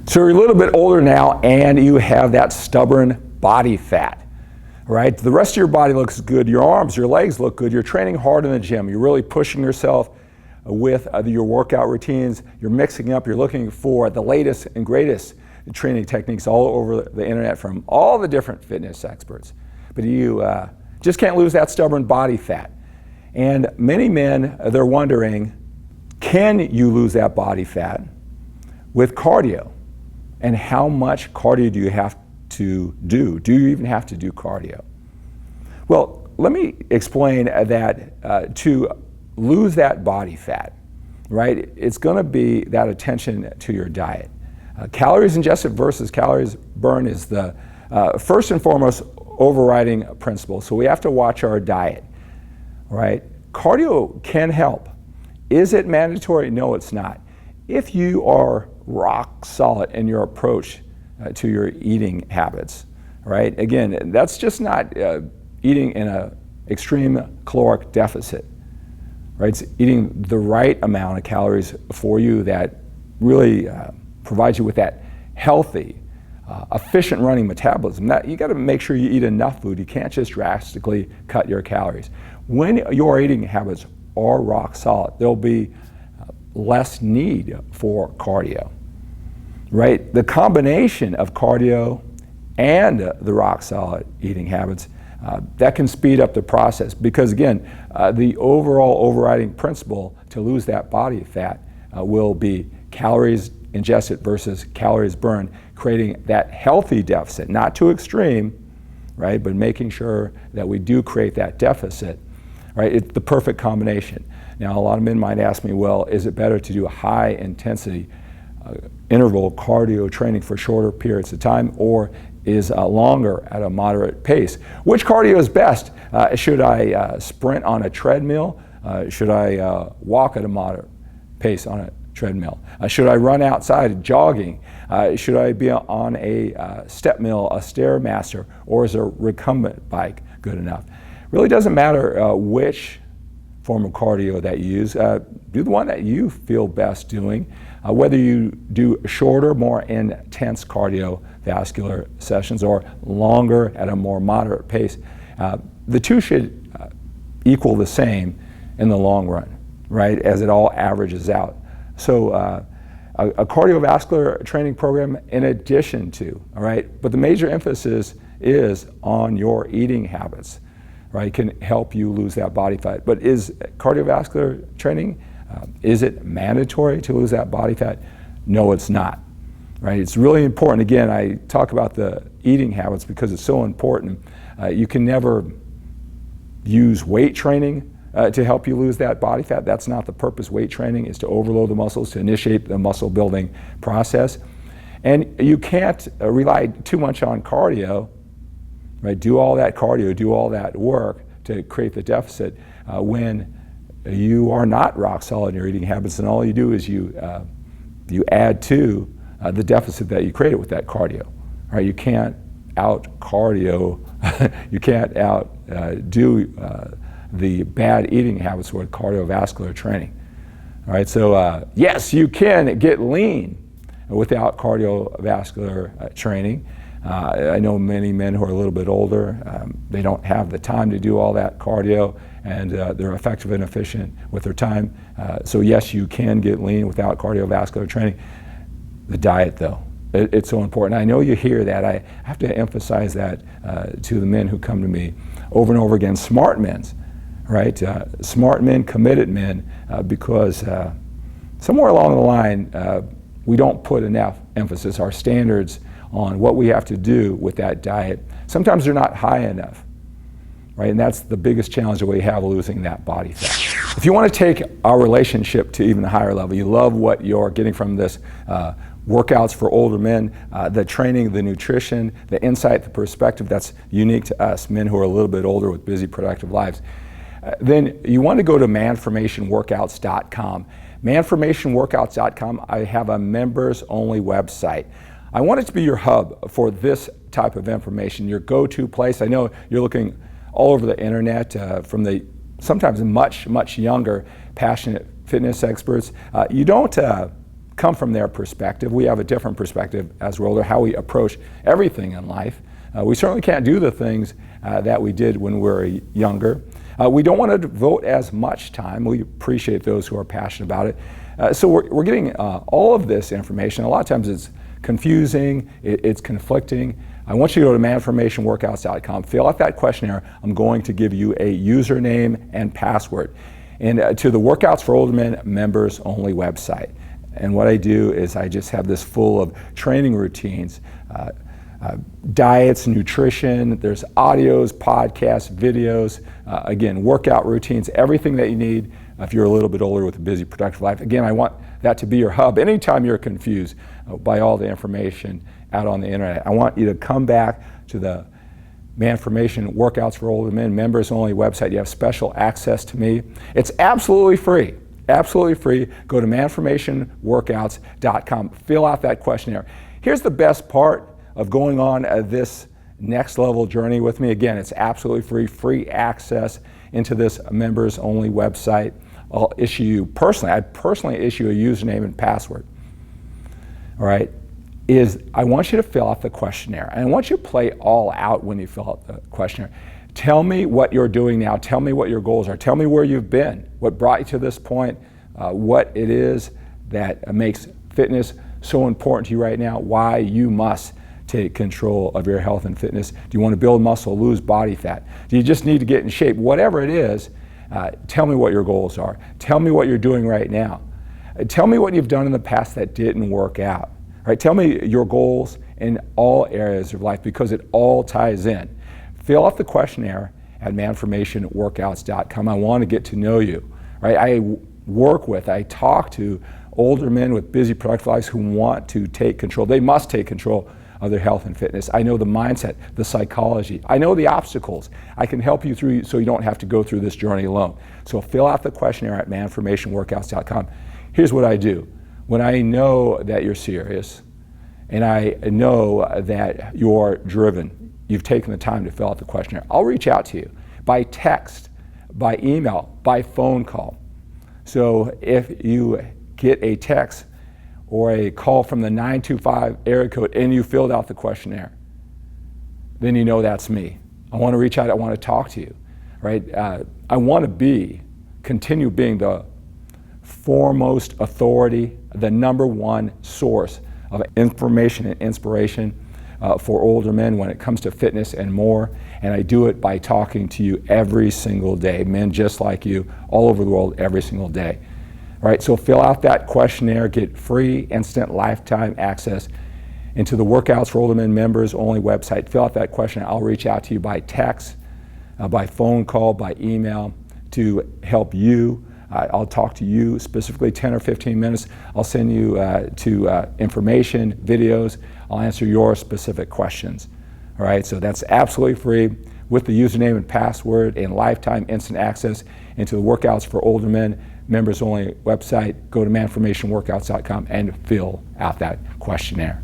So you're a little bit older now and you have that stubborn body fat, right? The rest of your body looks good. Your arms, your legs look good. You're training hard in the gym. You're really pushing yourself with your workout routines. You're mixing up. You're looking for the latest and greatest training techniques all over the internet from all the different fitness experts. But you just can't lose that stubborn body fat. And many men, they're wondering, can you lose that body fat with cardio? And how much cardio do you have to do? Do you even have to do cardio? Well, let me explain that to lose that body fat, right, it's going to be that attention to your diet. Calories ingested versus calories burned is the first and foremost overriding principle. So we have to watch our diet, right? Cardio can help. Is it mandatory? No, it's not. If you are rock solid in your approach to your eating habits, right? Again, that's just not eating in an extreme caloric deficit, right? It's eating the right amount of calories for you that really provides you with that healthy, efficient running metabolism. That, you got to make sure you eat enough food. You can't just drastically cut your calories. When your eating habits are rock solid, there'll be less need for cardio, right? The combination of cardio and the rock solid eating habits, that can speed up the process because again, the overall overriding principle to lose that body fat will be calories ingested versus calories burned, creating that healthy deficit, not too extreme, right? But making sure that we do create that deficit, right? It's the perfect combination. Now, a lot of men might ask me, well, is it better to do a high intensity interval cardio training for shorter periods of time, or is longer at a moderate pace? Which cardio is best? Should I sprint on a treadmill? Should I walk at a moderate pace on a treadmill? Should I run outside jogging? Should I be on a step mill, a Stairmaster, or is a recumbent bike good enough? Really doesn't matter which form of cardio that you use. Do the one that you feel best doing. Whether you do shorter, more intense cardiovascular sessions or longer at a more moderate pace, the two should equal the same in the long run, right, as it all averages out. So a cardiovascular training program in addition to, all right, but the major emphasis is on your eating habits, right, can help you lose that body fat. But is cardiovascular training, is it mandatory to lose that body fat? No, it's not, right? It's really important. Again, I talk about the eating habits because it's so important. You can never use weight training to help you lose that body fat. That's not the purpose. Weight training is to overload the muscles, to initiate the muscle building process. And you can't rely too much on cardio, right? Do all that cardio, do all that work to create the deficit when you are not rock solid in your eating habits, and all you do is you add to the deficit that you created with that cardio, right? You can't out cardio, you can't out do the bad eating habits with cardiovascular training. All right, so yes, you can get lean without cardiovascular training. I know many men who are a little bit older, they don't have the time to do all that cardio, and they're effective and efficient with their time. So yes, you can get lean without cardiovascular training. The diet though, it's so important. I know you hear that. I have to emphasize that to the men who come to me over and over again. Smart men, right? Smart men, committed men, because somewhere along the line, we don't put enough emphasis, our standards on what we have to do with that diet. Sometimes they're not high enough, right? And that's the biggest challenge that we have, losing that body fat. If you want to take our relationship to even a higher level, you love what you're getting from this workouts for older men, the training, the nutrition, the insight, the perspective that's unique to us, men who are a little bit older with busy, productive lives, then you want to go to MANformationWorkouts.com. MANformationWorkouts.com, I have a members-only website. I want it to be your hub for this type of information, your go-to place. I know you're looking all over the internet from the sometimes much, much younger, passionate fitness experts. You don't come from their perspective. We have a different perspective as we're older, how we approach everything in life. We certainly can't do the things that we did when we were younger. We don't want to devote as much time. We appreciate those who are passionate about it. So we're getting all of this information. A lot of times it's confusing, it's conflicting. I want you to go to MANformationWorkouts.com, fill out that questionnaire. I'm going to give you a username and password. And to the Workouts for Older Men members only website. And what I do is I just have this full of training routines, diets, nutrition, there's audios, podcasts, videos, again, workout routines, everything that you need if you're a little bit older with a busy, productive life. Again, I want that to be your hub. Anytime you're confused by all the information out on the internet, I want you to come back to the MANformation Workouts for Older Men members only website. You have special access to me. It's absolutely free. Absolutely free. Go to MANformationWorkouts.com. Fill out that questionnaire. Here's the best part of going on this next level journey with me. Again, it's absolutely free access into this members only website. I'll issue you personally, I personally issue a username and password. All right, I want you to fill out the questionnaire. And I want you to play all out when you fill out the questionnaire. Tell me what you're doing now. Tell me what your goals are. Tell me where you've been, what brought you to this point, what it is that makes fitness so important to you right now, why you must take control of your health and fitness. Do you want to build muscle, lose body fat? Do you just need to get in shape? Whatever it is, tell me what your goals are. Tell me what you're doing right now. Tell me what you've done in the past that didn't work out. Right? Tell me your goals in all areas of life, because it all ties in. Fill out the questionnaire at MANformationWorkouts.com. I want to get to know you. Right? I talk to older men with busy, productive lives who want to take control. They must take control of their health and fitness. I know the mindset, the psychology. I know the obstacles. I can help you through so you don't have to go through this journey alone. So fill out the questionnaire at MANformationWorkouts.com. Here's what I do. When I know that you're serious and I know that you're driven, you've taken the time to fill out the questionnaire, I'll reach out to you by text, by email, by phone call. So if you get a text or a call from the 925 area code and you filled out the questionnaire, then you know that's me. I want to reach out, I want to talk to you, right? I want to continue being the foremost authority, the #1 source of information and inspiration for older men when it comes to fitness and more. And I do it by talking to you every single day, men just like you, all over the world every single day. All right, so fill out that questionnaire, get free, instant, lifetime access into the Workouts for Older Men members only website. Fill out that questionnaire. I'll reach out to you by text, by phone call, by email to help you. I'll talk to you specifically 10 or 15 minutes. I'll send you to information, videos. I'll answer your specific questions. All right, so that's absolutely free with the username and password and lifetime instant access into the Workouts for Older Men members only website. Go to MANformationWorkouts.com and fill out that questionnaire.